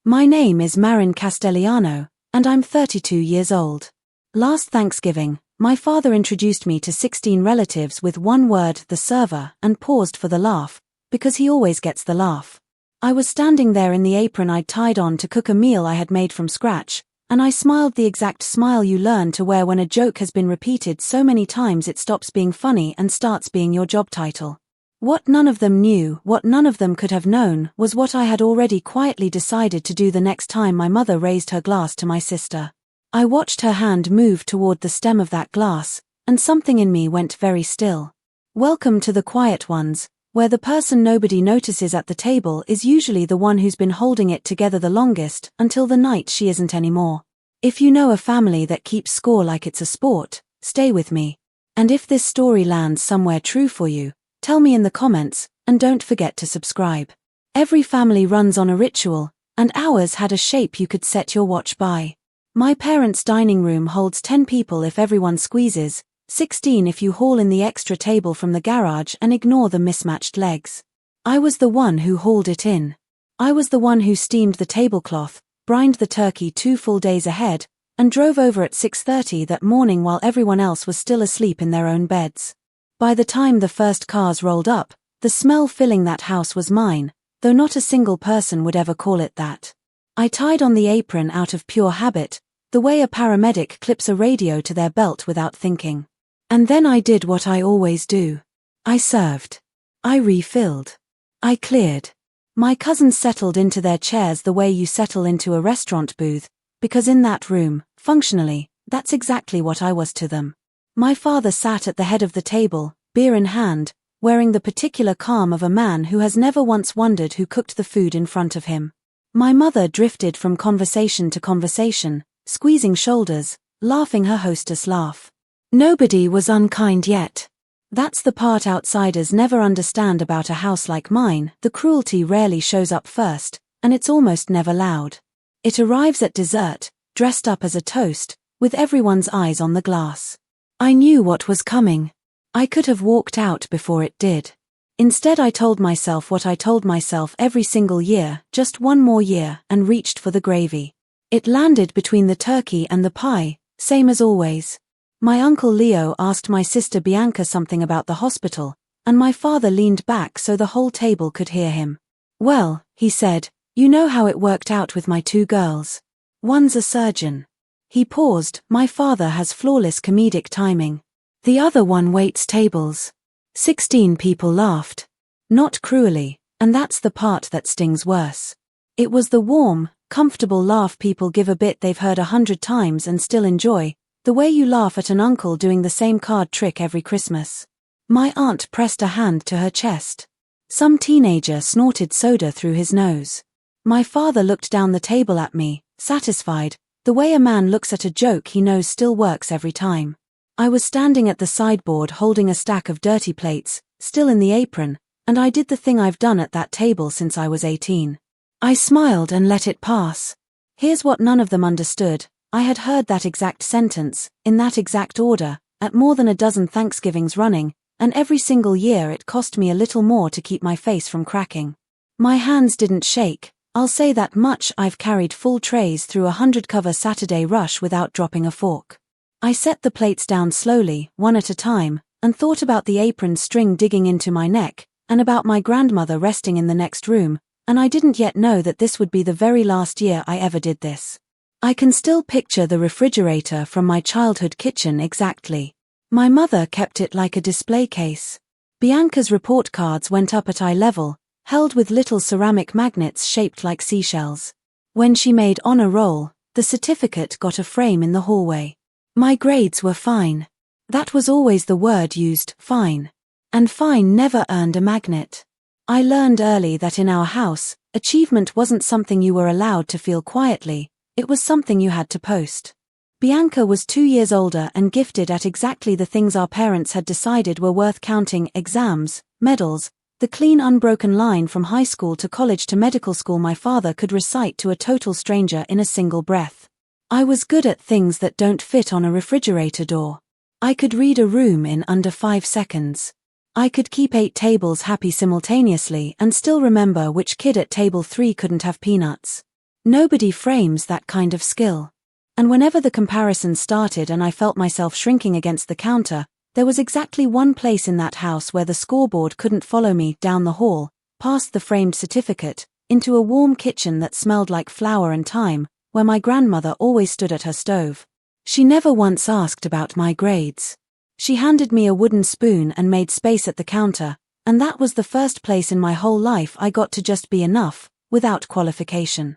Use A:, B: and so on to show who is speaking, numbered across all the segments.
A: My name is Maren Castelliano, and I'm 32 years old. Last Thanksgiving, my father introduced me to 16 relatives with one word, the server, and paused for the laugh, because he always gets the laugh. I was standing there in the apron I'd tied on to cook a meal I had made from scratch, and I smiled the exact smile you learn to wear when a joke has been repeated so many times it stops being funny and starts being your job title. What none of them knew, what none of them could have known, was what I had already quietly decided to do the next time my mother raised her glass to my sister. I watched her hand move toward the stem of that glass, and something in me went very still. Welcome to the quiet ones, where the person nobody notices at the table is usually the one who's been holding it together the longest, until the night she isn't anymore. If you know a family that keeps score like it's a sport, stay with me. And if this story lands somewhere true for you, tell me in the comments, and don't forget to subscribe. Every family runs on a ritual, and ours had a shape you could set your watch by. My parents' dining room holds 10 people if everyone squeezes, 16 if you haul in the extra table from the garage and ignore the mismatched legs. I was the one who hauled it in. I was the one who steamed the tablecloth, brined the turkey 2 full days ahead, and drove over at 6:30 that morning while everyone else was still asleep in their own beds. By the time the first cars rolled up, the smell filling that house was mine, though not a single person would ever call it that. I tied on the apron out of pure habit, the way a paramedic clips a radio to their belt without thinking. And then I did what I always do. I served. I refilled. I cleared. My cousins settled into their chairs the way you settle into a restaurant booth, because in that room, functionally, that's exactly what I was to them. My father sat at the head of the table, beer in hand, wearing the particular calm of a man who has never once wondered who cooked the food in front of him. My mother drifted from conversation to conversation, squeezing shoulders, laughing her hostess laugh. Nobody was unkind yet. That's the part outsiders never understand about a house like mine. The cruelty rarely shows up first, and it's almost never loud. It arrives at dessert, dressed up as a toast, with everyone's eyes on the glass. I knew what was coming. I could have walked out before it did. Instead I told myself what I told myself every single year, just one more year, and reached for the gravy. It landed between the turkey and the pie, same as always. My uncle Leo asked my sister Bianca something about the hospital, and my father leaned back so the whole table could hear him. Well, he said, you know how it worked out with my 2 girls. One's a surgeon. He paused. My father has flawless comedic timing. The other one waits tables. 16 people laughed. Not cruelly, and that's the part that stings worse. It was the warm, comfortable laugh people give a bit they've heard 100 times and still enjoy, the way you laugh at an uncle doing the same card trick every Christmas. My aunt pressed a hand to her chest. Some teenager snorted soda through his nose. My father looked down the table at me, satisfied, the way a man looks at a joke he knows still works every time. I was standing at the sideboard holding a stack of dirty plates, still in the apron, and I did the thing I've done at that table since I was 18. I smiled and let it pass. Here's what none of them understood. I had heard that exact sentence, in that exact order, at more than a dozen Thanksgivings running, and every single year it cost me a little more to keep my face from cracking. My hands didn't shake. I'll say that much. I've carried full trays through a 100-cover Saturday rush without dropping a fork. I set the plates down slowly, one at a time, and thought about the apron string digging into my neck, and about my grandmother resting in the next room, and I didn't yet know that this would be the very last year I ever did this. I can still picture the refrigerator from my childhood kitchen exactly. My mother kept it like a display case. Bianca's report cards went up at eye level, held with little ceramic magnets shaped like seashells. When she made honor roll, the certificate got a frame in the hallway. My grades were fine. That was always the word used, fine. And fine never earned a magnet. I learned early that in our house, achievement wasn't something you were allowed to feel quietly, it was something you had to post. Bianca was 2 years older and gifted at exactly the things our parents had decided were worth counting: exams, medals, the clean unbroken line from high school to college to medical school my father could recite to a total stranger in a single breath. I was good at things that don't fit on a refrigerator door. I could read a room in under 5 seconds. I could keep 8 tables happy simultaneously and still remember which kid at table 3 couldn't have peanuts. Nobody frames that kind of skill. And whenever the comparison started and I felt myself shrinking against the counter, there was exactly one place in that house where the scoreboard couldn't follow me down the hall, past the framed certificate, into a warm kitchen that smelled like flour and thyme, where my grandmother always stood at her stove. She never once asked about my grades. She handed me a wooden spoon and made space at the counter, and that was the first place in my whole life I got to just be enough, without qualification.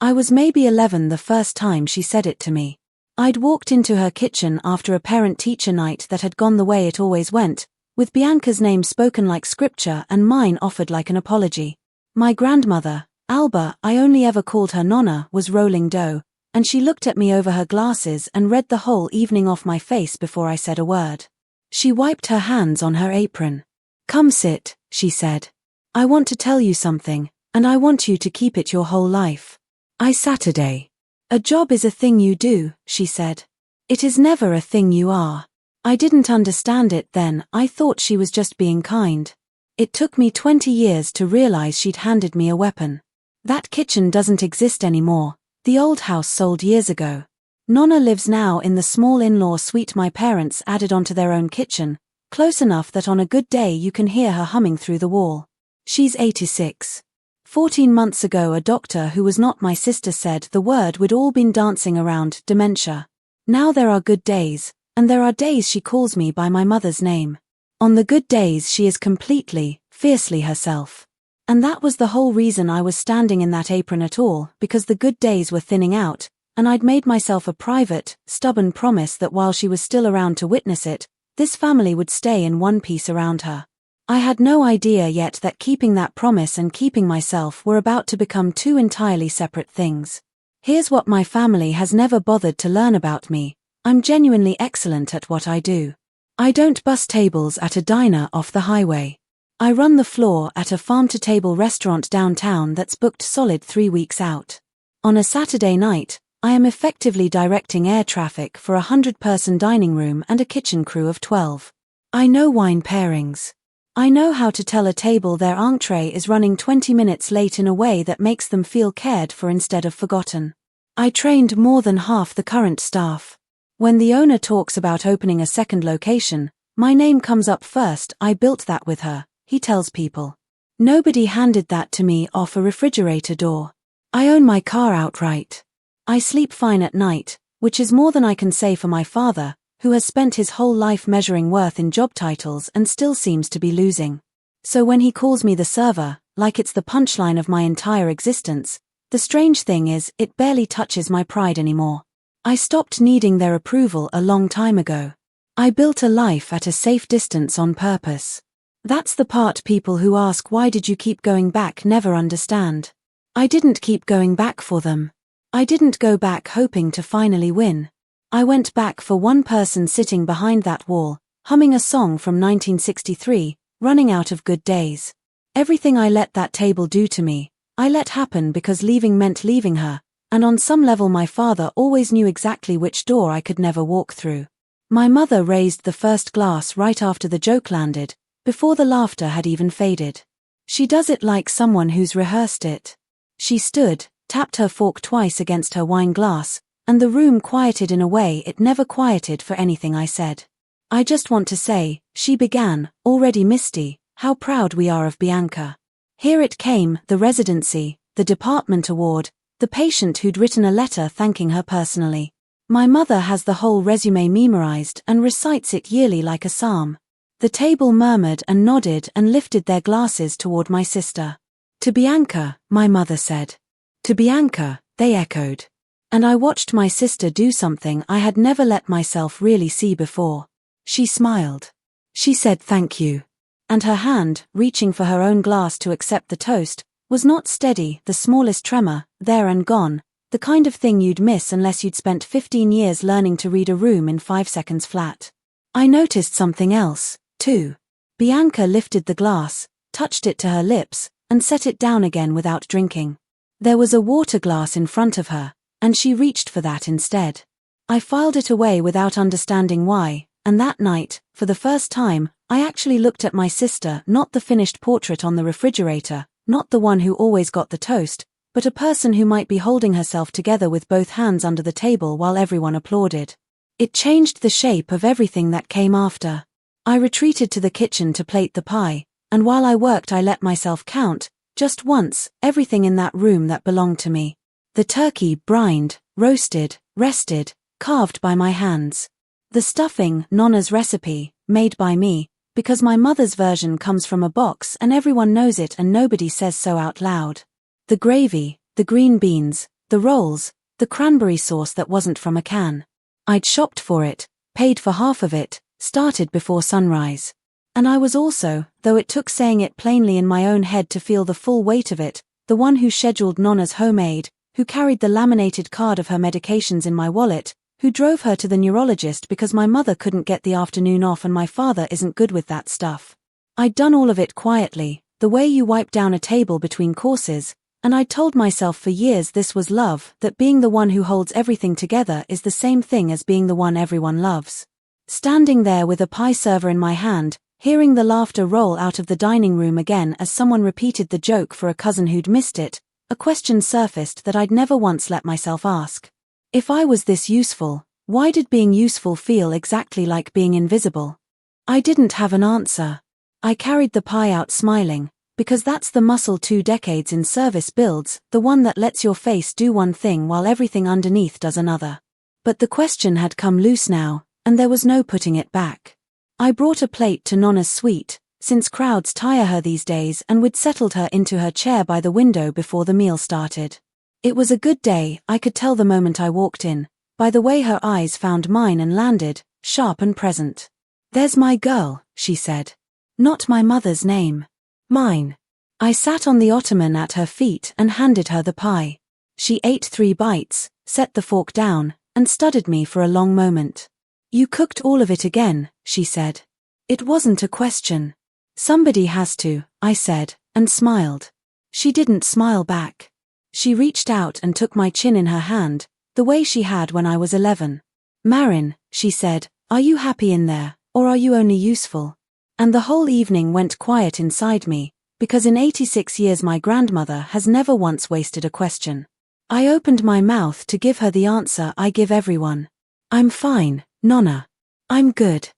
A: I was maybe 11 the first time she said it to me. I'd walked into her kitchen after a parent-teacher night that had gone the way it always went, with Bianca's name spoken like scripture and mine offered like an apology. My grandmother, Alba, I only ever called her Nonna, was rolling dough, and she looked at me over her glasses and read the whole evening off my face before I said a word. She wiped her hands on her apron. "Come sit," she said. "I want to tell you something, and I want you to keep it your whole life." I Saturday. "A job is a thing you do," she said. "It is never a thing you are." I didn't understand it then. I thought she was just being kind. It took me 20 years to realize she'd handed me a weapon. That kitchen doesn't exist anymore. The old house sold years ago. Nonna lives now in the small in-law suite my parents added onto their own kitchen, close enough that on a good day you can hear her humming through the wall. She's 86. 14 months ago a doctor who was not my sister said the word we'd all been dancing around, dementia. Now there are good days, and there are days she calls me by my mother's name. On the good days she is completely, fiercely herself. And that was the whole reason I was standing in that apron at all, because the good days were thinning out, and I'd made myself a private, stubborn promise that while she was still around to witness it, this family would stay in one piece around her. I had no idea yet that keeping that promise and keeping myself were about to become two entirely separate things. Here's what my family has never bothered to learn about me: I'm genuinely excellent at what I do. I don't bus tables at a diner off the highway. I run the floor at a farm-to-table restaurant downtown that's booked solid 3 weeks out. On a Saturday night, I am effectively directing air traffic for a 100-person dining room and a kitchen crew of 12. I know wine pairings. I know how to tell a table their entree is running 20 minutes late in a way that makes them feel cared for instead of forgotten. I trained more than half the current staff. When the owner talks about opening a second location, my name comes up first. I built that with her, he tells people. Nobody handed that to me off a refrigerator door. I own my car outright. I sleep fine at night, which is more than I can say for my father, who has spent his whole life measuring worth in job titles and still seems to be losing. So when he calls me the server, like it's the punchline of my entire existence, the strange thing is, it barely touches my pride anymore. I stopped needing their approval a long time ago. I built a life at a safe distance on purpose. That's the part people who ask why did you keep going back never understand. I didn't keep going back for them. I didn't go back hoping to finally win. I went back for one person sitting behind that wall, humming a song from 1963, running out of good days. Everything I let that table do to me, I let happen because leaving meant leaving her, and on some level my father always knew exactly which door I could never walk through. My mother raised the first glass right after the joke landed, before the laughter had even faded. She does it like someone who's rehearsed it. She stood, tapped her fork twice against her wine glass, and the room quieted in a way it never quieted for anything I said. "I just want to say," she began, already misty, "how proud we are of Bianca. Here it came, the residency, the department award, the patient who'd written a letter thanking her personally. My mother has the whole resume memorized and recites it yearly like a psalm." The table murmured and nodded and lifted their glasses toward my sister. "To Bianca," my mother said. "To Bianca," they echoed. And I watched my sister do something I had never let myself really see before. She smiled. She said thank you. And her hand, reaching for her own glass to accept the toast, was not steady, the smallest tremor, there and gone, the kind of thing you'd miss unless you'd spent 15 years learning to read a room in 5 seconds flat. I noticed something else, too. Bianca lifted the glass, touched it to her lips, and set it down again without drinking. There was a water glass in front of her, and she reached for that instead. I filed it away without understanding why, and that night, for the first time, I actually looked at my sister, not the finished portrait on the refrigerator, not the one who always got the toast, but a person who might be holding herself together with both hands under the table while everyone applauded. It changed the shape of everything that came after. I retreated to the kitchen to plate the pie, and while I worked I let myself count, just once, everything in that room that belonged to me. The turkey, brined, roasted, rested, carved by my hands. The stuffing, Nonna's recipe, made by me, because my mother's version comes from a box and everyone knows it and nobody says so out loud. The gravy, the green beans, the rolls, the cranberry sauce that wasn't from a can. I'd shopped for it, paid for half of it, started before sunrise. And I was also, though it took saying it plainly in my own head to feel the full weight of it, the one who scheduled Nonna's homemade, who carried the laminated card of her medications in my wallet, who drove her to the neurologist because my mother couldn't get the afternoon off and my father isn't good with that stuff. I'd done all of it quietly, the way you wipe down a table between courses, and I'd told myself for years this was love, that being the one who holds everything together is the same thing as being the one everyone loves. Standing there with a pie server in my hand, hearing the laughter roll out of the dining room again as someone repeated the joke for a cousin who'd missed it, a question surfaced that I'd never once let myself ask. If I was this useful, why did being useful feel exactly like being invisible? I didn't have an answer. I carried the pie out smiling, because that's the muscle 2 decades in service builds, the one that lets your face do one thing while everything underneath does another. But the question had come loose now, and there was no putting it back. I brought a plate to Nonna's suite, since crowds tire her these days, and we'd settled her into her chair by the window before the meal started. It was a good day, I could tell the moment I walked in, by the way her eyes found mine and landed, sharp and present. "There's my girl," she said. "Not my mother's name. Mine." I sat on the ottoman at her feet and handed her the pie. She ate 3 bites, set the fork down, and studied me for a long moment. "You cooked all of it again," she said. "It wasn't a question." "Somebody has to," I said, and smiled. She didn't smile back. She reached out and took my chin in her hand, the way she had when I was 11. "Maren," she said, "are you happy in there, or are you only useful?" And the whole evening went quiet inside me, because in 86 years my grandmother has never once wasted a question. I opened my mouth to give her the answer I give everyone. "I'm fine, Nonna. I'm good."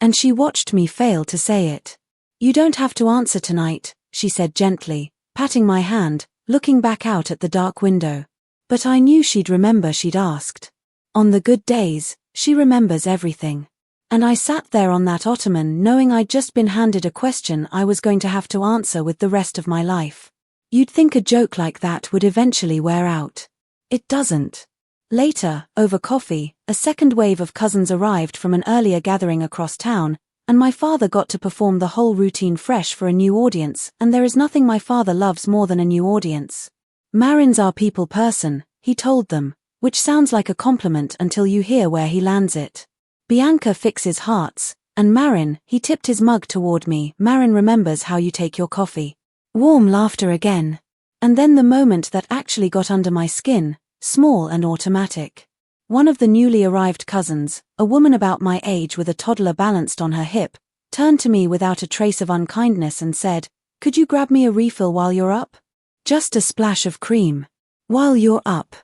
A: And she watched me fail to say it. "You don't have to answer tonight," she said gently, patting my hand, looking back out at the dark window. But I knew she'd remember she'd asked. On the good days, she remembers everything. And I sat there on that ottoman knowing I'd just been handed a question I was going to have to answer with the rest of my life. You'd think a joke like that would eventually wear out. It doesn't. Later, over coffee, a second wave of cousins arrived from an earlier gathering across town, and my father got to perform the whole routine fresh for a new audience, and there is nothing my father loves more than a new audience. "Maren's our people person," he told them, which sounds like a compliment until you hear where he lands it. "Bianca fixes hearts, and Maren," he tipped his mug toward me, "Maren remembers how you take your coffee." Warm laughter again. And then the moment that actually got under my skin, small and automatic. One of the newly arrived cousins, a woman about my age with a toddler balanced on her hip, turned to me without a trace of unkindness and said, "Could you grab me a refill while you're up? Just a splash of cream. While you're up."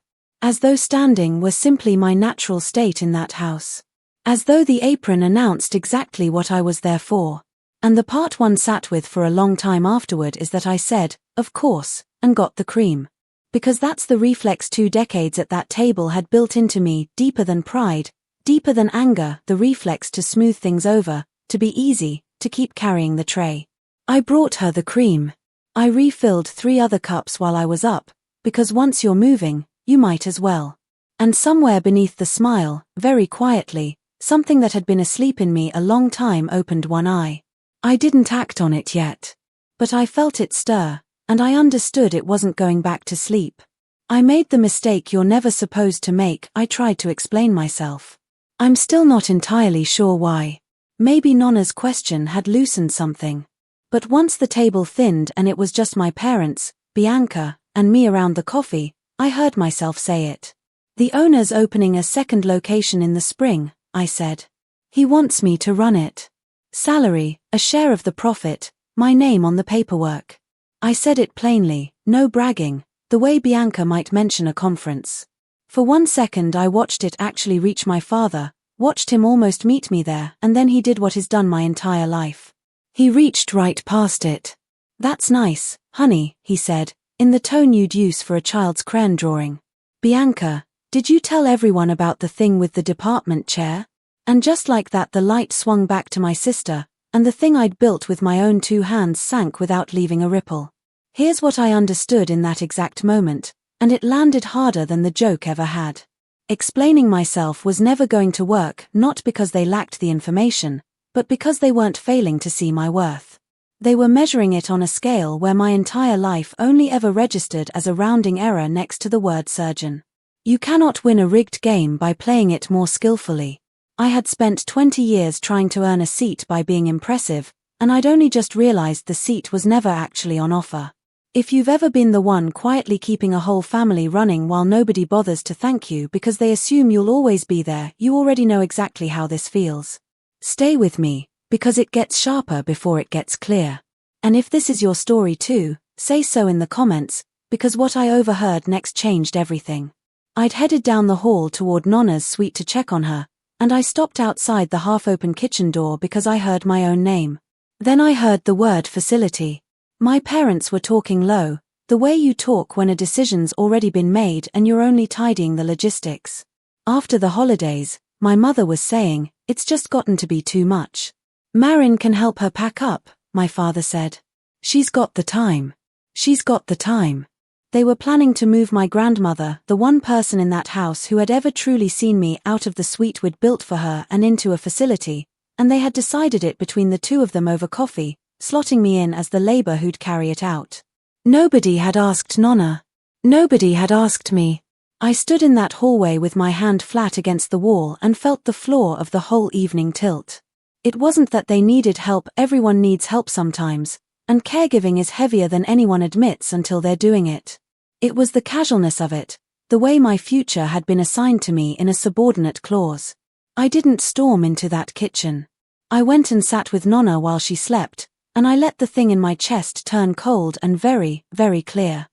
A: As though standing was simply my natural state in that house. As though the apron announced exactly what I was there for. And the part one sat with for a long time afterward is that I said, "Of course," and got the cream. Because that's the reflex 2 decades at that table had built into me, deeper than pride, deeper than anger, the reflex to smooth things over, to be easy, to keep carrying the tray. I brought her the cream. I refilled 3 other cups while I was up, because once you're moving, you might as well. And somewhere beneath the smile, very quietly, something that had been asleep in me a long time opened one eye. I didn't act on it yet. But I felt it stir, and I understood it wasn't going back to sleep. "I made the mistake you're never supposed to make," I tried to explain myself. I'm still not entirely sure why. Maybe Nonna's question had loosened something. But once the table thinned and it was just my parents, Bianca, and me around the coffee, I heard myself say it. "The owner's opening a second location in the spring," I said. "He wants me to run it. Salary, a share of the profit, my name on the paperwork." I said it plainly, no bragging, the way Bianca might mention a conference. For 1 second I watched it actually reach my father, watched him almost meet me there, and then he did what he's done my entire life. He reached right past it. "That's nice, honey," he said, in the tone you'd use for a child's crayon drawing. "Bianca, did you tell everyone about the thing with the department chair?" And just like that the light swung back to my sister, and the thing I'd built with my own 2 hands sank without leaving a ripple. Here's what I understood in that exact moment, and it landed harder than the joke ever had. Explaining myself was never going to work, not because they lacked the information, but because they weren't failing to see my worth. They were measuring it on a scale where my entire life only ever registered as a rounding error next to the word surgeon. You cannot win a rigged game by playing it more skillfully. I had spent 20 years trying to earn a seat by being impressive, and I'd only just realized the seat was never actually on offer. If you've ever been the one quietly keeping a whole family running while nobody bothers to thank you because they assume you'll always be there, you already know exactly how this feels. Stay with me, because it gets sharper before it gets clear. And if this is your story too, say so in the comments, because what I overheard next changed everything. I'd headed down the hall toward Nonna's suite to check on her, and I stopped outside the half-open kitchen door because I heard my own name. Then I heard the word facility. My parents were talking low, the way you talk when a decision's already been made and you're only tidying the logistics. After the holidays, my mother was saying, "It's just gotten to be too much. Maren can help her pack up," my father said. "She's got the time. She's got the time." They were planning to move my grandmother, the one person in that house who had ever truly seen me, out of the suite we'd built for her and into a facility, and they had decided it between the 2 of them over coffee, slotting me in as the labor who'd carry it out. Nobody had asked Nonna. Nobody had asked me. I stood in that hallway with my hand flat against the wall and felt the floor of the whole evening tilt. It wasn't that they needed help, everyone needs help sometimes, and caregiving is heavier than anyone admits until they're doing it. It was the casualness of it, the way my future had been assigned to me in a subordinate clause. I didn't storm into that kitchen. I went and sat with Nonna while she slept, and I let the thing in my chest turn cold and very, very clear.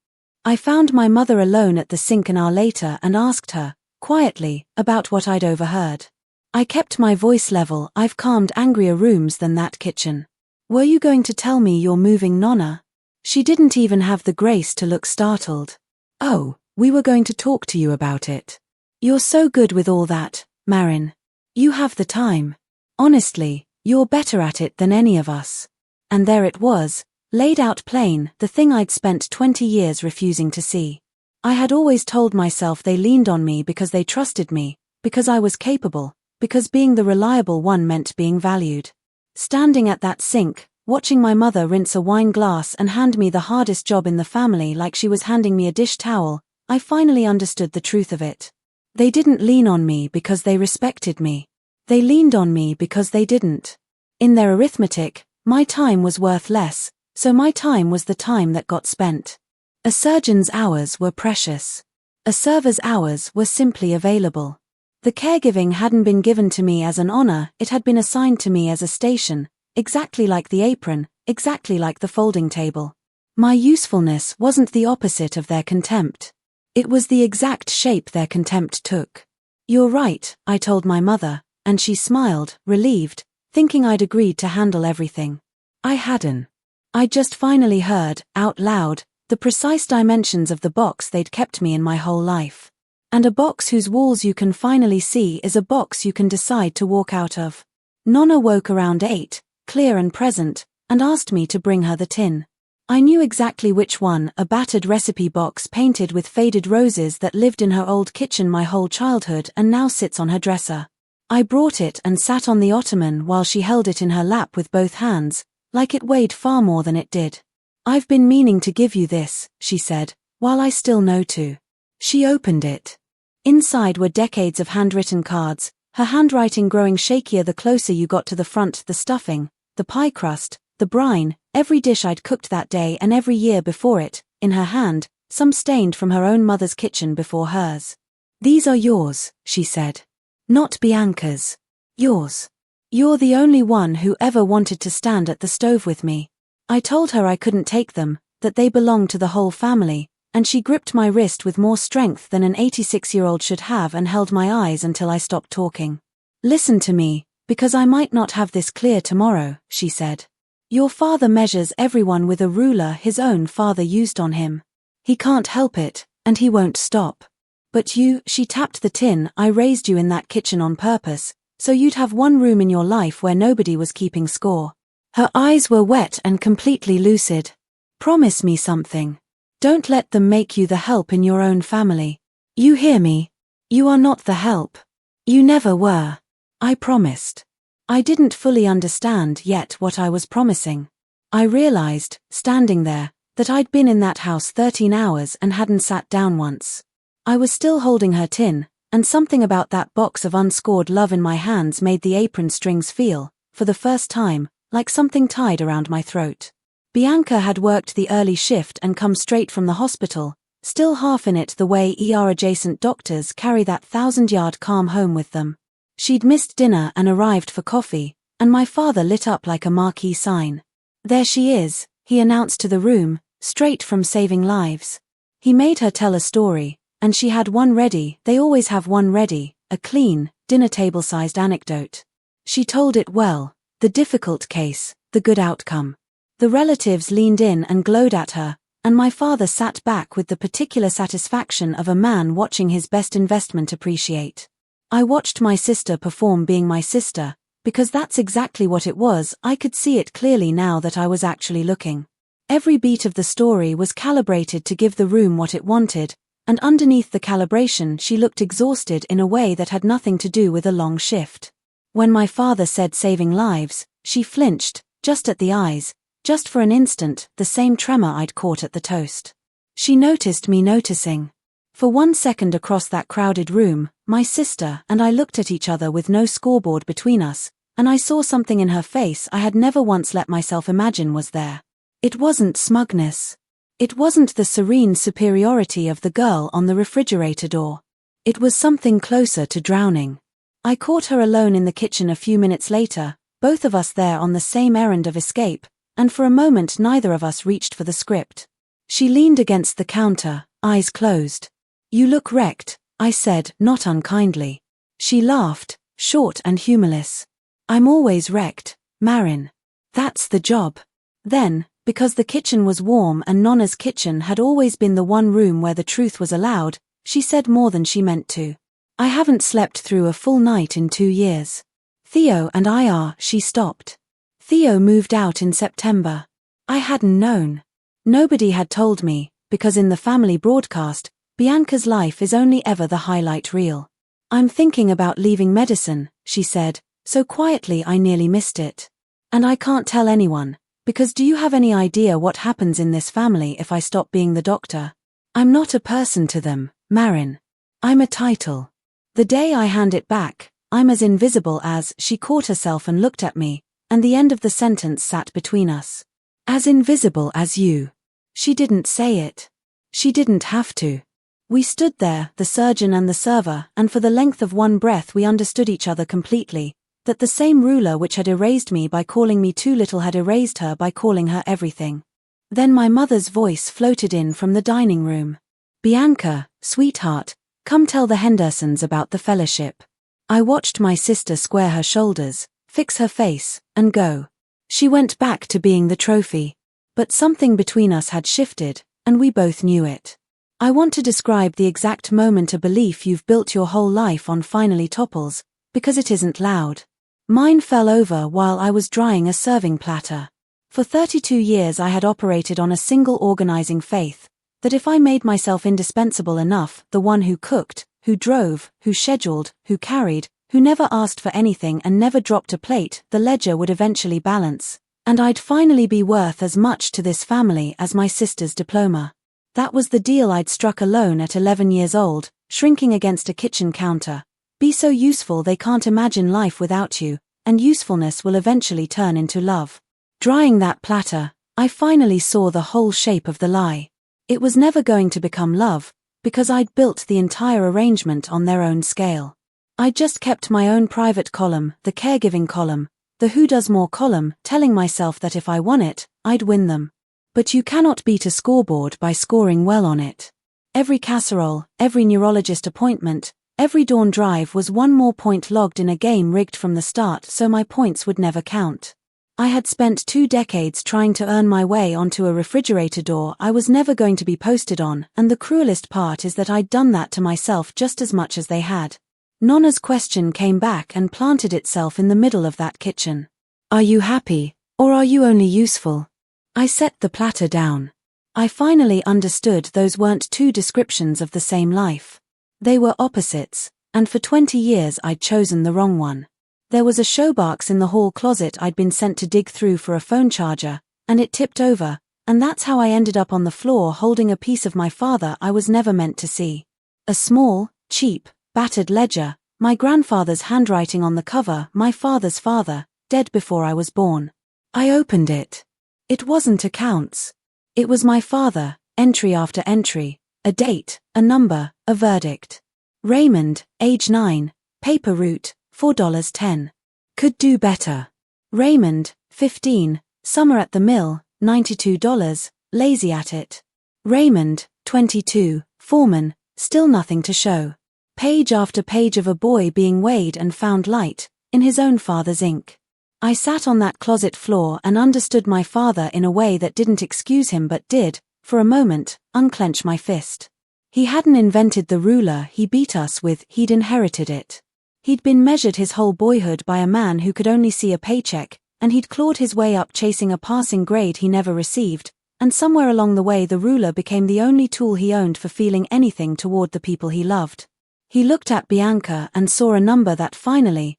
A: I found my mother alone at the sink an hour later and asked her, quietly, about what I'd overheard. I kept my voice level. I've calmed angrier rooms than that kitchen. "Were you going to tell me you're moving, Nonna?" She didn't even have the grace to look startled. "Oh, we were going to talk to you about it. You're so good with all that, Maren. You have the time. Honestly, you're better at it than any of us." And there it was, laid out plain, the thing I'd spent 20 years refusing to see. I had always told myself they leaned on me because they trusted me, because I was capable, because being the reliable one meant being valued. Standing at that sink, watching my mother rinse a wine glass and hand me the hardest job in the family like she was handing me a dish towel, I finally understood the truth of it. They didn't lean on me because they respected me. They leaned on me because they didn't. In their arithmetic, my time was worth less, so my time was the time that got spent. A surgeon's hours were precious. A server's hours were simply available. The caregiving hadn't been given to me as an honor, it had been assigned to me as a station, exactly like the apron, exactly like the folding table. My usefulness wasn't the opposite of their contempt. It was the exact shape their contempt took. "You're right," I told my mother, and she smiled, relieved, thinking I'd agreed to handle everything. I hadn't. I'd just finally heard, out loud, the precise dimensions of the box they'd kept me in my whole life. And a box whose walls you can finally see is a box you can decide to walk out of. Nonna woke around 8, clear and present, and asked me to bring her the tin. I knew exactly which one, a battered recipe box painted with faded roses that lived in her old kitchen my whole childhood and now sits on her dresser. I brought it and sat on the ottoman while she held it in her lap with both hands, like it weighed far more than it did. "I've been meaning to give you this," she said, "while I still know to." She opened it. Inside were decades of handwritten cards, her handwriting growing shakier the closer you got to the front, the stuffing, the pie crust, the brine, every dish I'd cooked that day and every year before it, in her hand, some stained from her own mother's kitchen before hers. "These are yours," she said. "Not Bianca's. Yours. You're the only one who ever wanted to stand at the stove with me." I told her I couldn't take them, that they belonged to the whole family, and she gripped my wrist with more strength than an 86-year-old should have and held my eyes until I stopped talking. "Listen to me, because I might not have this clear tomorrow," she said. "Your father measures everyone with a ruler his own father used on him. He can't help it, and he won't stop. But you," she tapped the tin, "I raised you in that kitchen on purpose, so you'd have one room in your life where nobody was keeping score." Her eyes were wet and completely lucid. "Promise me something. Don't let them make you the help in your own family. You hear me? You are not the help. You never were." I promised. I didn't fully understand yet what I was promising. I realized, standing there, that I'd been in that house 13 hours and hadn't sat down once. I was still holding her tin, and something about that box of unscored love in my hands made the apron strings feel, for the first time, like something tied around my throat. Bianca had worked the early shift and come straight from the hospital, still half in it the way ER-adjacent doctors carry that 1,000-yard calm home with them. She'd missed dinner and arrived for coffee, and my father lit up like a marquee sign. "There she is," he announced to the room, straight from Saving Lives. He made her tell a story, and she had one ready. They always have one ready, a clean, dinner-table-sized anecdote. She told it well, the difficult case, the good outcome. The relatives leaned in and glowed at her, and my father sat back with the particular satisfaction of a man watching his best investment appreciate. I watched my sister perform being my sister, because that's exactly what it was. I could see it clearly now that I was actually looking. Every beat of the story was calibrated to give the room what it wanted, and underneath the calibration she looked exhausted in a way that had nothing to do with a long shift. When my father said Saving Lives, she flinched, just at the eyes, just for an instant, the same tremor I'd caught at the toast. She noticed me noticing. For 1 second across that crowded room, my sister and I looked at each other with no scoreboard between us, and I saw something in her face I had never once let myself imagine was there. It wasn't smugness. It wasn't the serene superiority of the girl on the refrigerator door. It was something closer to drowning. I caught her alone in the kitchen a few minutes later, both of us there on the same errand of escape, and for a moment neither of us reached for the script. She leaned against the counter, eyes closed. "You look wrecked," I said, not unkindly. She laughed, short and humorless. "I'm always wrecked, Maren. That's the job." Then, because the kitchen was warm and Nonna's kitchen had always been the one room where the truth was allowed, she said more than she meant to. "I haven't slept through a full night in 2 years. Theo and I are." She stopped. "Theo moved out in September. I hadn't known. Nobody had told me, because in the family broadcast, Bianca's life is only ever the highlight reel. "I'm thinking about leaving medicine," she said, so quietly I nearly missed it. "And I can't tell anyone, because do you have any idea what happens in this family if I stop being the doctor? I'm not a person to them, Maren. I'm a title. The day I hand it back, I'm as invisible as." She caught herself and looked at me, and the end of the sentence sat between us. "As invisible as you." She didn't say it. She didn't have to. We stood there, the surgeon and the server, and for the length of one breath we understood each other completely, that the same ruler which had erased me by calling me too little had erased her by calling her everything. Then my mother's voice floated in from the dining room. "Bianca, sweetheart, come tell the Hendersons about the fellowship." I watched my sister square her shoulders, fix her face, and go. She went back to being the trophy. But something between us had shifted, and we both knew it. I want to describe the exact moment a belief you've built your whole life on finally topples, because it isn't loud. Mine fell over while I was drying a serving platter. For 32 years I had operated on a single organizing faith, that if I made myself indispensable enough, the one who cooked, who drove, who scheduled, who carried, who never asked for anything and never dropped a plate, the ledger would eventually balance, and I'd finally be worth as much to this family as my sister's diploma. That was the deal I'd struck alone at 11 years old, shrinking against a kitchen counter. Be so useful they can't imagine life without you, and usefulness will eventually turn into love. Drying that platter, I finally saw the whole shape of the lie. It was never going to become love, because I'd built the entire arrangement on their own scale. I just kept my own private column, the caregiving column, the who does more column, telling myself that if I won it, I'd win them. But you cannot beat a scoreboard by scoring well on it. Every casserole, every neurologist appointment, every dawn drive was one more point logged in a game rigged from the start so my points would never count. I had spent 2 decades trying to earn my way onto a refrigerator door I was never going to be posted on, and the cruelest part is that I'd done that to myself just as much as they had. Nonna's question came back and planted itself in the middle of that kitchen. Are you happy, or are you only useful? I set the platter down. I finally understood those weren't 2 descriptions of the same life. They were opposites, and for 20 years I'd chosen the wrong one. There was a showbox in the hall closet I'd been sent to dig through for a phone charger, and it tipped over, and that's how I ended up on the floor holding a piece of my father I was never meant to see. A small, cheap, battered ledger, my grandfather's handwriting on the cover, my father's father, dead before I was born. I opened it. It wasn't accounts. It was my father, entry after entry, a date, a number, a verdict. Raymond, age 9, paper route, $4.10. Could do better. Raymond, 15, summer at the mill, $92, lazy at it. Raymond, 22, foreman, still nothing to show. Page after page of a boy being weighed and found light, in his own father's ink. I sat on that closet floor and understood my father in a way that didn't excuse him but did, for a moment, unclench my fist. He hadn't invented the ruler he beat us with, he'd inherited it. He'd been measured his whole boyhood by a man who could only see a paycheck, and he'd clawed his way up chasing a passing grade he never received, and somewhere along the way the ruler became the only tool he owned for feeling anything toward the people he loved. He looked at Bianca and saw a number that finally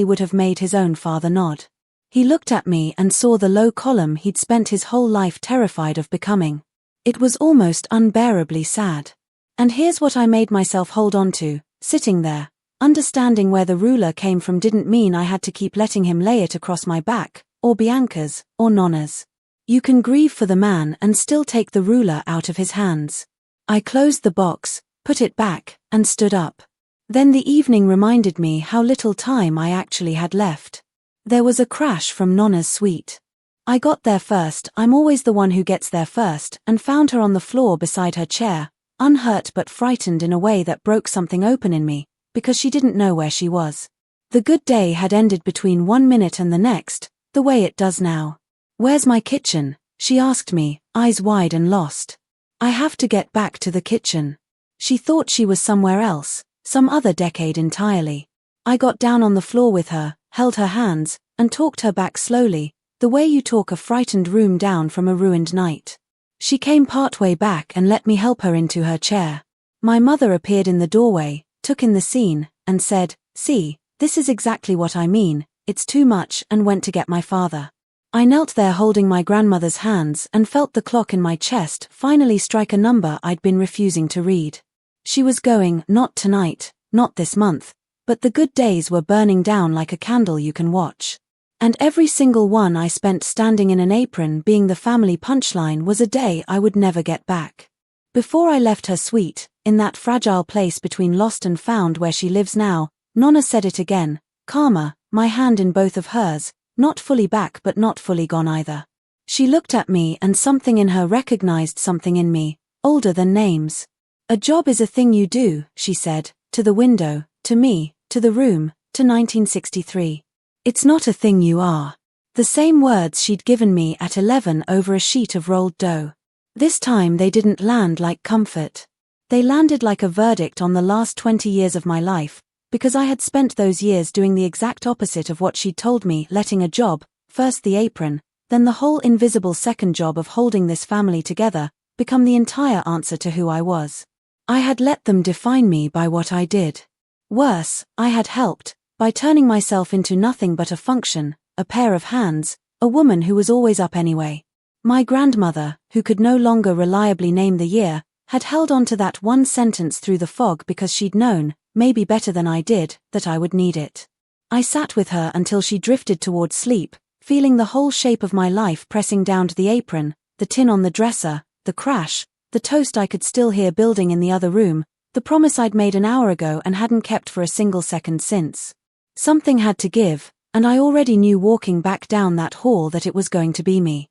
A: would have made his own father nod. He looked at me and saw the low column he'd spent his whole life terrified of becoming. It was almost unbearably sad. And here's what I made myself hold on to, sitting there. Understanding where the ruler came from didn't mean I had to keep letting him lay it across my back, or Bianca's, or Nonna's. You can grieve for the man and still take the ruler out of his hands. I closed the box, put it back, and stood up. Then the evening reminded me how little time I actually had left. There was a crash from Nonna's suite. I got there first, I'm always the one who gets there first, and found her on the floor beside her chair, unhurt but frightened in a way that broke something open in me, because she didn't know where she was. The good day had ended between 1 minute and the next, the way it does now. Where's my kitchen? She asked me, eyes wide and lost. I have to get back to the kitchen. She thought she was somewhere else, some other decade entirely. I got down on the floor with her, held her hands, and talked her back slowly, the way you talk a frightened room down from a ruined night. She came partway back and let me help her into her chair. My mother appeared in the doorway, took in the scene, and said, "See, this is exactly what I mean, it's too much," and went to get my father. I knelt there holding my grandmother's hands and felt the clock in my chest finally strike a number I'd been refusing to read. She was going, not tonight, not this month, but the good days were burning down like a candle you can watch. And every single one I spent standing in an apron being the family punchline was a day I would never get back. Before I left her suite, in that fragile place between lost and found where she lives now, Nonna said it again, calmer, my hand in both of hers, not fully back but not fully gone either. She looked at me and something in her recognized something in me, older than names. A job is a thing you do, she said, to the window, to me, to the room, to 1963. It's not a thing you are. The same words she'd given me at 11 over a sheet of rolled dough. This time they didn't land like comfort. They landed like a verdict on the last 20 years of my life, because I had spent those years doing the exact opposite of what she'd told me, letting a job, first the apron, then the whole invisible second job of holding this family together, become the entire answer to who I was. I had let them define me by what I did. Worse, I had helped, by turning myself into nothing but a function, a pair of hands, a woman who was always up anyway. My grandmother, who could no longer reliably name the year, had held on to that one sentence through the fog because she'd known, maybe better than I did, that I would need it. I sat with her until she drifted toward sleep, feeling the whole shape of my life pressing down to the apron, the tin on the dresser, the crash, the toast I could still hear building in the other room, the promise I'd made an hour ago and hadn't kept for a single second since. Something had to give, and I already knew walking back down that hall that it was going to be me.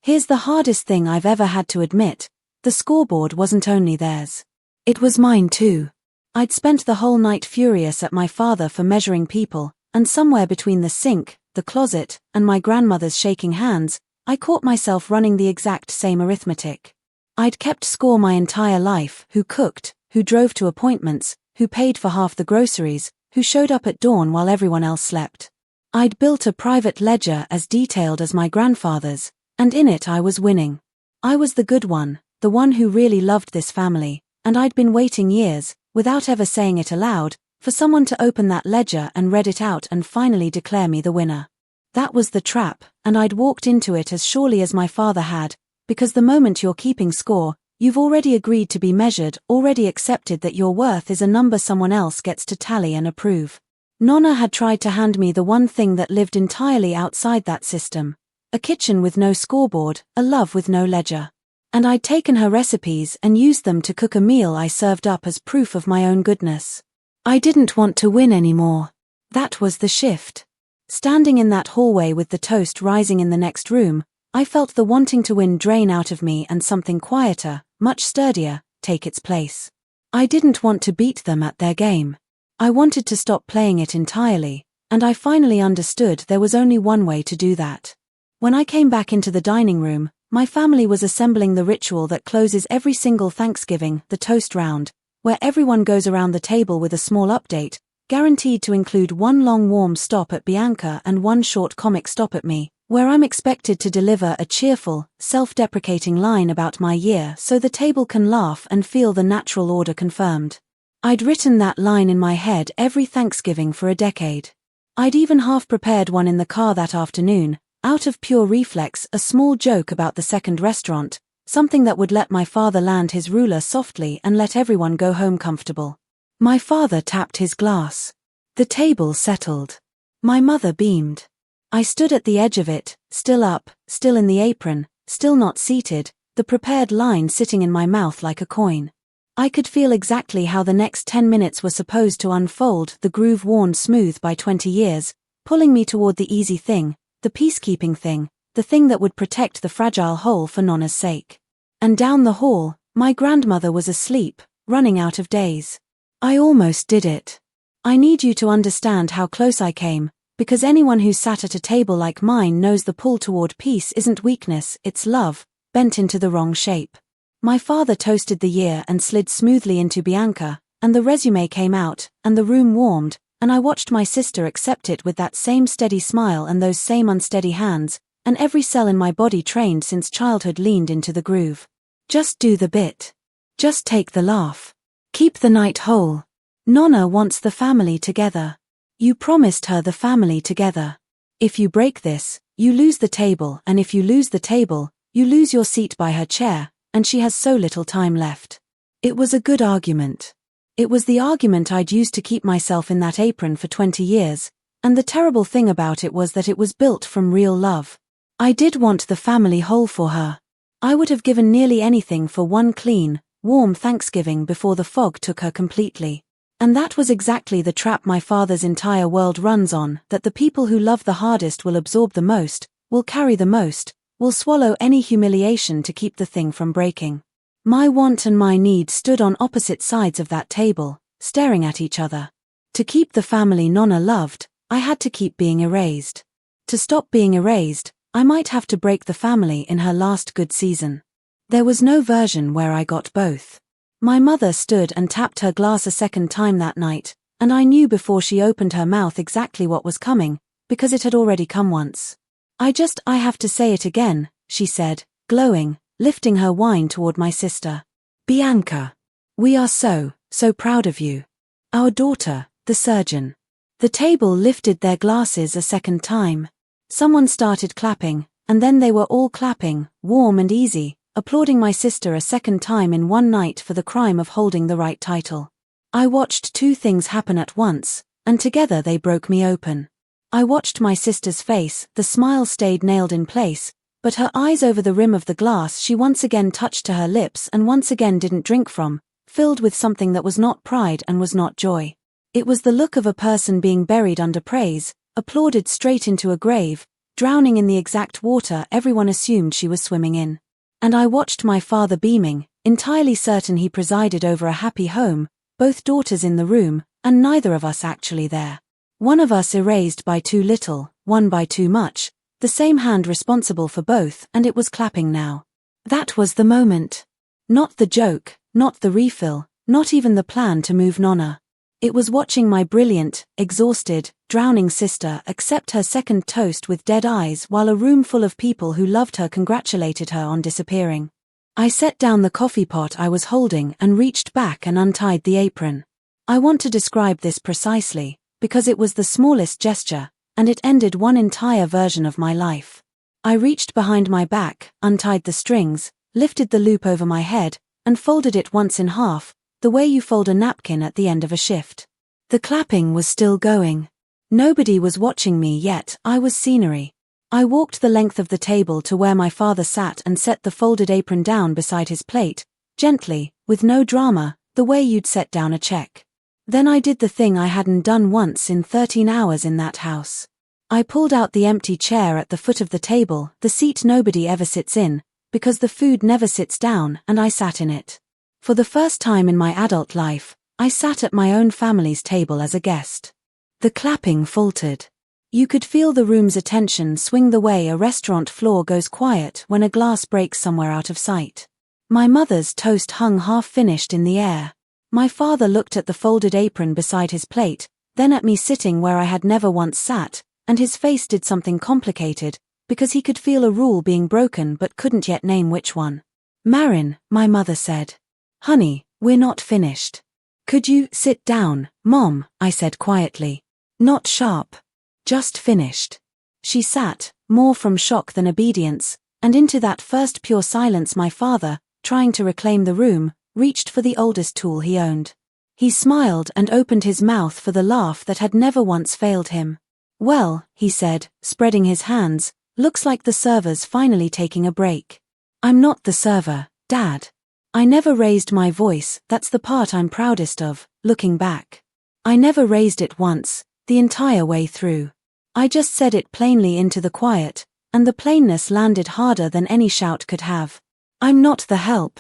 A: Here's the hardest thing I've ever had to admit. The scoreboard wasn't only theirs. It was mine too. I'd spent the whole night furious at my father for measuring people, and somewhere between the sink, the closet, and my grandmother's shaking hands, I caught myself running the exact same arithmetic. I'd kept score my entire life: who cooked, who drove to appointments, who paid for half the groceries, who showed up at dawn while everyone else slept. I'd built a private ledger as detailed as my grandfather's, and in it I was winning. I was the good one, the one who really loved this family, and I'd been waiting years, without ever saying it aloud, for someone to open that ledger and read it out and finally declare me the winner. That was the trap, and I'd walked into it as surely as my father had, because the moment you're keeping score, you've already agreed to be measured, already accepted that your worth is a number someone else gets to tally and approve. Nonna had tried to hand me the one thing that lived entirely outside that system: a kitchen with no scoreboard, a love with no ledger. And I'd taken her recipes and used them to cook a meal I served up as proof of my own goodness. I didn't want to win anymore. That was the shift. Standing in that hallway with the toast rising in the next room, I felt the wanting to win drain out of me and something quieter, much sturdier, take its place. I didn't want to beat them at their game. I wanted to stop playing it entirely, and I finally understood there was only one way to do that. When I came back into the dining room, my family was assembling the ritual that closes every single Thanksgiving, the toast round, where everyone goes around the table with a small update, guaranteed to include one long warm stop at Bianca and one short comic stop at me, where I'm expected to deliver a cheerful, self-deprecating line about my year so the table can laugh and feel the natural order confirmed. I'd written that line in my head every Thanksgiving for a decade. I'd even half-prepared one in the car that afternoon, out of pure reflex, a small joke about the second restaurant, something that would let my father land his ruler softly and let everyone go home comfortable. My father tapped his glass. The table settled. My mother beamed. I stood at the edge of it, still up, still in the apron, still not seated, the prepared line sitting in my mouth like a coin. I could feel exactly how the next 10 minutes were supposed to unfold, the groove worn smooth by 20 years, pulling me toward the easy thing, the peacekeeping thing, the thing that would protect the fragile whole for Nonna's sake. And down the hall, my grandmother was asleep, running out of days. I almost did it. I need you to understand how close I came, because anyone who sat at a table like mine knows the pull toward peace isn't weakness, it's love, bent into the wrong shape. My father toasted the year and slid smoothly into Bianca, and the resume came out, and the room warmed, and I watched my sister accept it with that same steady smile and those same unsteady hands, and every cell in my body trained since childhood leaned into the groove. Just do the bit. Just take the laugh. Keep the night whole. Nonna wants the family together. You promised her the family together. If you break this, you lose the table, and if you lose the table, you lose your seat by her chair, and she has so little time left. It was a good argument. It was the argument I'd used to keep myself in that apron for 20 years, and the terrible thing about it was that it was built from real love. I did want the family whole for her. I would have given nearly anything for one clean, warm Thanksgiving before the fog took her completely. And that was exactly the trap my father's entire world runs on, that the people who love the hardest will absorb the most, will carry the most, will swallow any humiliation to keep the thing from breaking. My want and my need stood on opposite sides of that table, staring at each other. To keep the family Nonna loved, I had to keep being erased. To stop being erased, I might have to break the family in her last good season. There was no version where I got both. My mother stood and tapped her glass a second time that night, and I knew before she opened her mouth exactly what was coming, because it had already come once. I have to say it again, she said, glowing, lifting her wine toward my sister. Bianca. We are so proud of you. Our daughter, the surgeon. The table lifted their glasses a second time. Someone started clapping, and then they were all clapping, warm and easy, applauding my sister a second time in one night for the crime of holding the right title. I watched two things happen at once, and together they broke me open. I watched my sister's face, the smile stayed nailed in place, but her eyes over the rim of the glass she once again touched to her lips and once again didn't drink from, filled with something that was not pride and was not joy. It was the look of a person being buried under praise, applauded straight into a grave, drowning in the exact water everyone assumed she was swimming in. And I watched my father beaming, entirely certain he presided over a happy home, both daughters in the room, and neither of us actually there. One of us erased by too little, one by too much, the same hand responsible for both, and it was clapping now. That was the moment. Not the joke, not the refill, not even the plan to move Nonna. It was watching my brilliant, exhausted, drowning sister accept her second toast with dead eyes while a room full of people who loved her congratulated her on disappearing. I set down the coffee pot I was holding and reached back and untied the apron. I want to describe this precisely, because it was the smallest gesture, and it ended one entire version of my life. I reached behind my back, untied the strings, lifted the loop over my head, and folded it once in half, the way you fold a napkin at the end of a shift. The clapping was still going. Nobody was watching me yet, I was scenery. I walked the length of the table to where my father sat and set the folded apron down beside his plate, gently, with no drama, the way you'd set down a check. Then I did the thing I hadn't done once in 13 hours in that house. I pulled out the empty chair at the foot of the table, the seat nobody ever sits in, because the food never sits down, and I sat in it. For the first time in my adult life, I sat at my own family's table as a guest. The clapping faltered. You could feel the room's attention swing the way a restaurant floor goes quiet when a glass breaks somewhere out of sight. My mother's toast hung half-finished in the air. My father looked at the folded apron beside his plate, then at me sitting where I had never once sat, and his face did something complicated, because he could feel a rule being broken but couldn't yet name which one. "Maren," my mother said. "Honey, we're not finished." "Could you sit down, Mom?" I said quietly. Not sharp. Just finished. She sat, more from shock than obedience, and into that first pure silence my father, trying to reclaim the room, reached for the oldest tool he owned. He smiled and opened his mouth for the laugh that had never once failed him. "Well," he said, spreading his hands, "looks like the server's finally taking a break." "I'm not the server, Dad." I never raised my voice, that's the part I'm proudest of, looking back. I never raised it once, the entire way through. I just said it plainly into the quiet, and the plainness landed harder than any shout could have. "I'm not the help.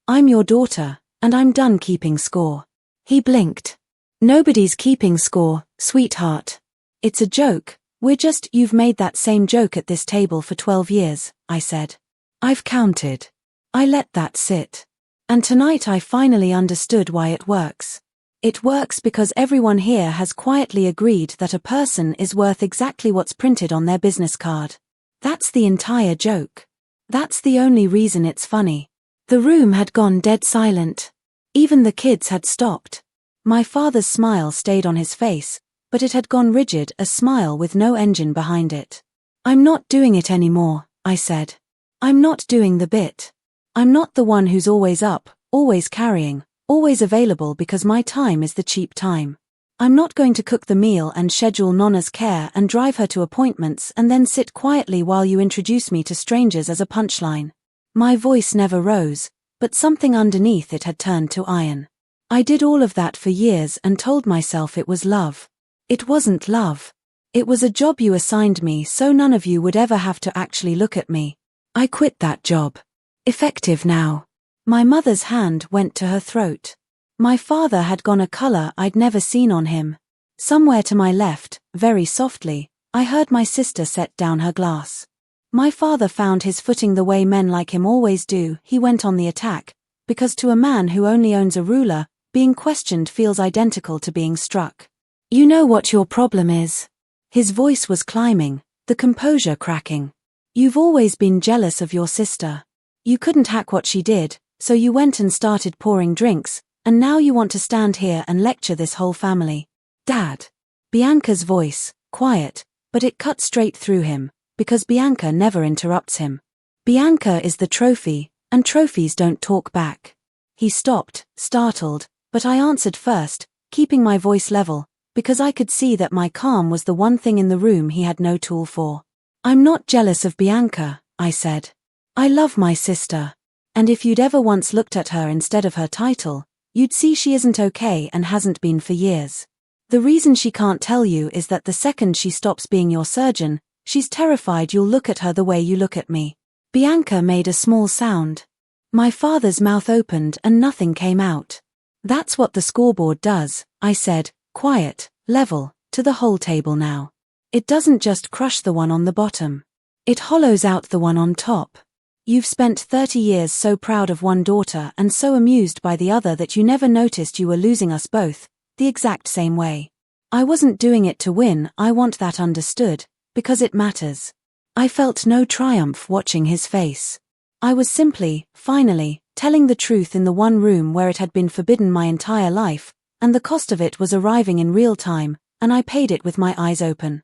A: I'm your daughter, and I'm done keeping score." He blinked. "Nobody's keeping score, sweetheart. It's a joke, you've made that same joke at this table for 12 years, I said. "I've counted." I let that sit. And tonight I finally understood why it works. It works because everyone here has quietly agreed that a person is worth exactly what's printed on their business card. That's the entire joke. That's the only reason it's funny. The room had gone dead silent. Even the kids had stopped. My father's smile stayed on his face, but it had gone rigid, a smile with no engine behind it. "I'm not doing it anymore," I said. "I'm not doing the bit. I'm not the one who's always up, always carrying, always available because my time is the cheap time. I'm not going to cook the meal and schedule Nonna's care and drive her to appointments and then sit quietly while you introduce me to strangers as a punchline." My voice never rose, but something underneath it had turned to iron. I did all of that for years and told myself it was love. It wasn't love. It was a job you assigned me so none of you would ever have to actually look at me. I quit that job. Effective now. My mother's hand went to her throat. My father had gone a color I'd never seen on him. Somewhere to my left, very softly, I heard my sister set down her glass. My father found his footing the way men like him always do. He went on the attack, because to a man who only owns a ruler, being questioned feels identical to being struck. "You know what your problem is." His voice was climbing, the composure cracking. "You've always been jealous of your sister. You couldn't hack what she did, so you went and started pouring drinks, and now you want to stand here and lecture this whole family." "Dad." Bianca's voice, quiet, but it cut straight through him, because Bianca never interrupts him. Bianca is the trophy, and trophies don't talk back. He stopped, startled, but I answered first, keeping my voice level, because I could see that my calm was the one thing in the room he had no tool for. "I'm not jealous of Bianca," I said. "I love my sister. And if you'd ever once looked at her instead of her title, you'd see she isn't okay and hasn't been for years. The reason she can't tell you is that the second she stops being your surgeon, She's terrified you'll look at her the way you look at me." Bianca made a small sound. My father's mouth opened and nothing came out. "That's what the scoreboard does," I said, quiet, level, to the whole table now. "It doesn't just crush the one on the bottom. It hollows out the one on top. You've spent 30 years so proud of one daughter and so amused by the other that you never noticed you were losing us both, the exact same way. I wasn't doing it to win, I want that understood, because it matters." I felt no triumph watching his face. I was simply, finally, telling the truth in the one room where it had been forbidden my entire life, and the cost of it was arriving in real time, and I paid it with my eyes open.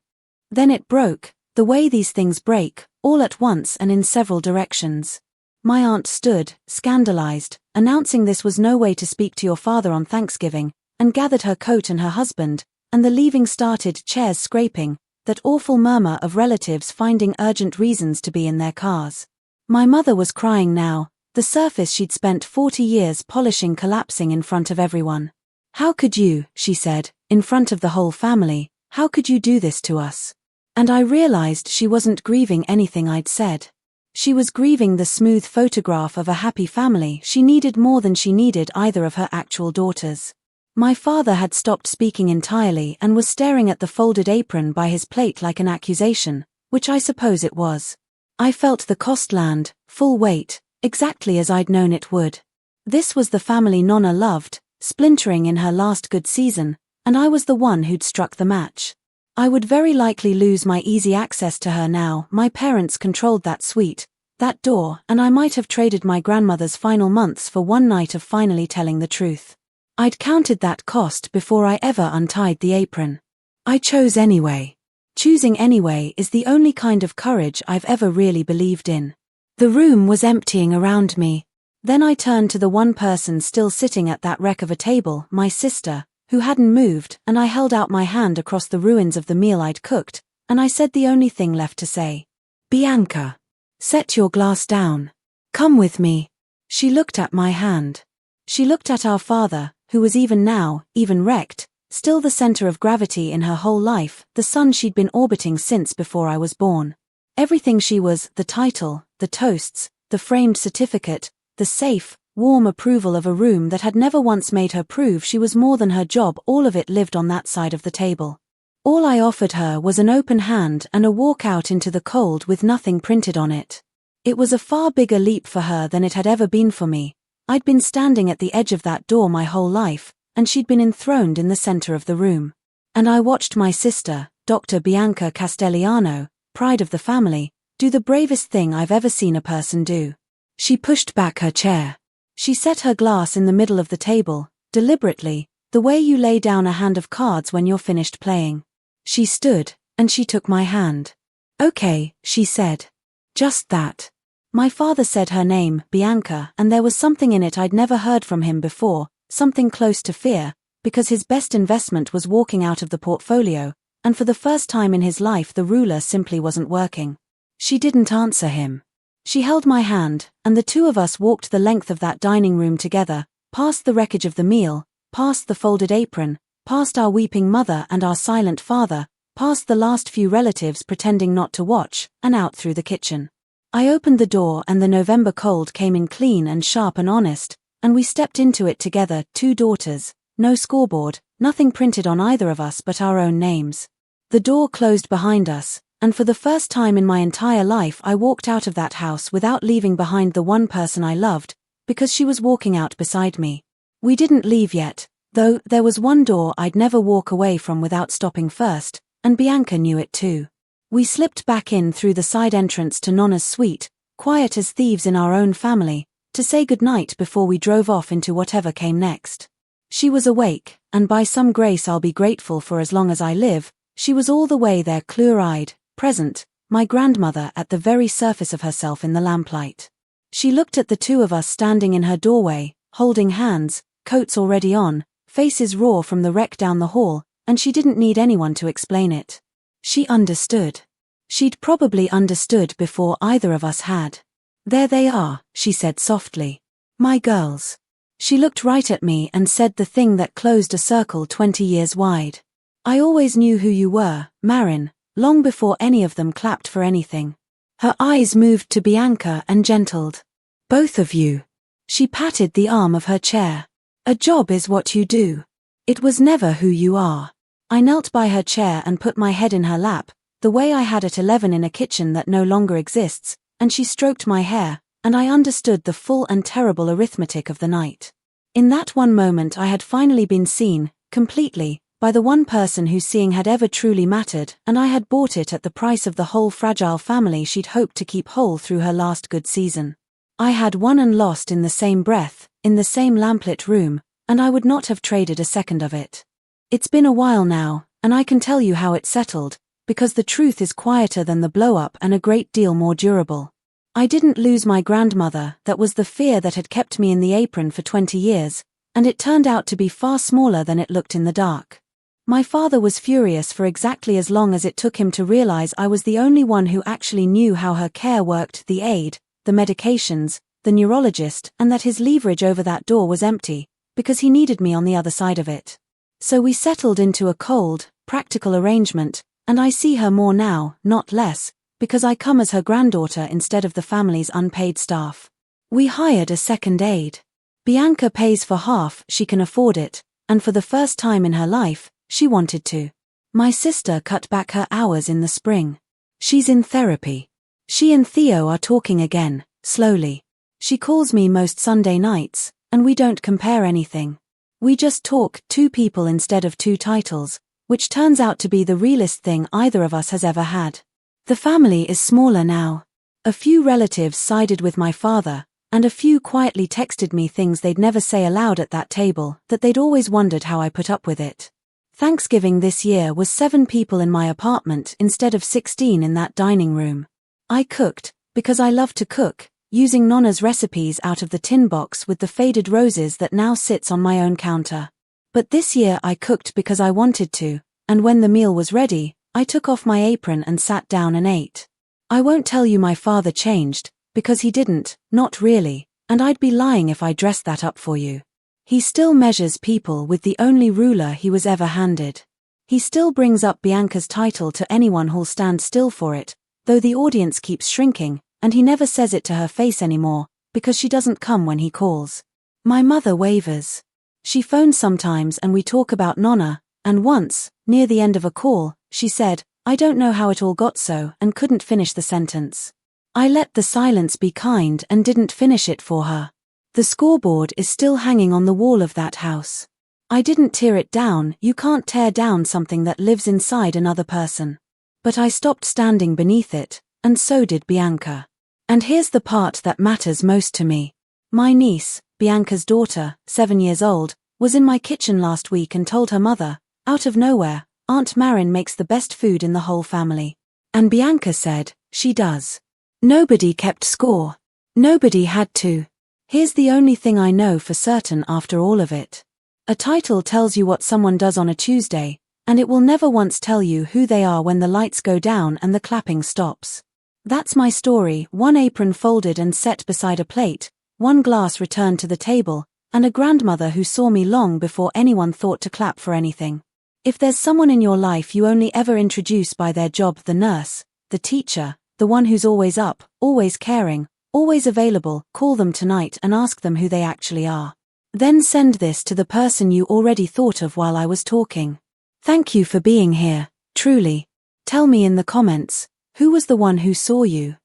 A: Then it broke, the way these things break, all at once and in several directions. My aunt stood, scandalized, announcing this was no way to speak to your father on Thanksgiving, and gathered her coat and her husband, and the leaving started, chairs scraping, that awful murmur of relatives finding urgent reasons to be in their cars. My mother was crying now, the surface she'd spent 40 years polishing collapsing in front of everyone. "How could you," she said, in front of the whole family, "how could you do this to us?" And I realized she wasn't grieving anything I'd said. She was grieving the smooth photograph of a happy family she needed more than she needed either of her actual daughters. My father had stopped speaking entirely and was staring at the folded apron by his plate like an accusation, which I suppose it was. I felt the cost land, full weight, exactly as I'd known it would. This was the family Nonna loved, splintering in her last good season, and I was the one who'd struck the match. I would very likely lose my easy access to her now. My parents controlled that suite, that door, and I might have traded my grandmother's final months for one night of finally telling the truth. I'd counted that cost before I ever untied the apron. I chose anyway. Choosing anyway is the only kind of courage I've ever really believed in. The room was emptying around me. Then I turned to the one person still sitting at that wreck of a table, my sister, who hadn't moved, and I held out my hand across the ruins of the meal I'd cooked, and I said the only thing left to say. "Bianca, set your glass down. Come with me." She looked at my hand. She looked at our father, who was even now, even wrecked, still the center of gravity in her whole life, the sun she'd been orbiting since before I was born. Everything she was, the title, the toasts, the framed certificate, the safe, warm approval of a room that had never once made her prove she was more than her job, all of it lived on that side of the table. All I offered her was an open hand and a walk out into the cold with nothing printed on it. It was a far bigger leap for her than it had ever been for me. I'd been standing at the edge of that door my whole life, and she'd been enthroned in the center of the room. And I watched my sister, Dr. Bianca Castelliano, pride of the family, do the bravest thing I've ever seen a person do. She pushed back her chair. She set her glass in the middle of the table, deliberately, the way you lay down a hand of cards when you're finished playing. She stood, and she took my hand. "Okay," she said. Just that. My father said her name, Bianca, and there was something in it I'd never heard from him before, something close to fear, because his best investment was walking out of the portfolio, and for the first time in his life the ruler simply wasn't working. She didn't answer him. She held my hand, and the two of us walked the length of that dining room together, past the wreckage of the meal, past the folded apron, past our weeping mother and our silent father, past the last few relatives pretending not to watch, and out through the kitchen. I opened the door and the November cold came in clean and sharp and honest, and we stepped into it together, two daughters, no scoreboard, nothing printed on either of us but our own names. The door closed behind us, and for the first time in my entire life I walked out of that house without leaving behind the one person I loved, because she was walking out beside me. We didn't leave yet, though there was one door I'd never walk away from without stopping first, and Bianca knew it too. We slipped back in through the side entrance to Nonna's suite, quiet as thieves in our own family, to say goodnight before we drove off into whatever came next. She was awake, and by some grace I'll be grateful for as long as I live, she was all the way there, clear-eyed, present, my grandmother at the very surface of herself in the lamplight. She looked at the two of us standing in her doorway, holding hands, coats already on, faces raw from the wreck down the hall, and she didn't need anyone to explain it. She understood. She'd probably understood before either of us had. "There they are," she said softly. "My girls." She looked right at me and said the thing that closed a circle 20 years wide. "I always knew who you were, Maren, long before any of them clapped for anything. Her eyes moved to Bianca and gentled. "Both of you." She patted the arm of her chair. "A job is what you do. It was never who you are." I knelt by her chair and put my head in her lap, the way I had at 11 in a kitchen that no longer exists, and she stroked my hair, and I understood the full and terrible arithmetic of the night. In that one moment I had finally been seen, completely, by the one person whose seeing had ever truly mattered, and I had bought it at the price of the whole fragile family she'd hoped to keep whole through her last good season. I had won and lost in the same breath, in the same lamplit room, and I would not have traded a second of it. It's been a while now, and I can tell you how it settled, because the truth is quieter than the blow-up and a great deal more durable. I didn't lose my grandmother. That was the fear that had kept me in the apron for 20 years, and it turned out to be far smaller than it looked in the dark. My father was furious for exactly as long as it took him to realize I was the only one who actually knew how her care worked, the aid, the medications, the neurologist, and that his leverage over that door was empty, because he needed me on the other side of it. So we settled into a cold, practical arrangement, and I see her more now, not less, because I come as her granddaughter instead of the family's unpaid staff. We hired a second aide. Bianca pays for half, she can afford it, and for the first time in her life, she wanted to. My sister cut back her hours in the spring. She's in therapy. She and Theo are talking again, slowly. She calls me most Sunday nights, and we don't compare anything. We just talk, two people instead of two titles, which turns out to be the realest thing either of us has ever had. The family is smaller now. A few relatives sided with my father, and a few quietly texted me things they'd never say aloud at that table, that they'd always wondered how I put up with it. Thanksgiving this year was 7 people in my apartment instead of 16 in that dining room. I cooked, because I love to cook, using Nonna's recipes out of the tin box with the faded roses that now sits on my own counter. But this year I cooked because I wanted to, and when the meal was ready, I took off my apron and sat down and ate. I won't tell you my father changed, because he didn't, not really, and I'd be lying if I dressed that up for you. He still measures people with the only ruler he was ever handed. He still brings up Bianca's title to anyone who'll stand still for it, though the audience keeps shrinking, and he never says it to her face anymore, because she doesn't come when he calls. My mother wavers. She phones sometimes and we talk about Nonna, and once, near the end of a call, she said, "I don't know how it all got so," and couldn't finish the sentence. I let the silence be kind and didn't finish it for her. The scoreboard is still hanging on the wall of that house. I didn't tear it down. You can't tear down something that lives inside another person. But I stopped standing beneath it, and so did Bianca. And here's the part that matters most to me. My niece, Bianca's daughter, 7 years old, was in my kitchen last week and told her mother, out of nowhere, Aunt Maren makes the best food in the whole family. And Bianca said, she does. Nobody kept score. Nobody had to. Here's the only thing I know for certain after all of it. A title tells you what someone does on a Tuesday, and it will never once tell you who they are when the lights go down and the clapping stops. That's my story, one apron folded and set beside a plate, one glass returned to the table, and a grandmother who saw me long before anyone thought to clap for anything. If there's someone in your life you only ever introduce by their job, the nurse, the teacher, the one who's always up, always caring, always available, call them tonight and ask them who they actually are. Then send this to the person you already thought of while I was talking. Thank you for being here, truly. Tell me in the comments, who was the one who saw you?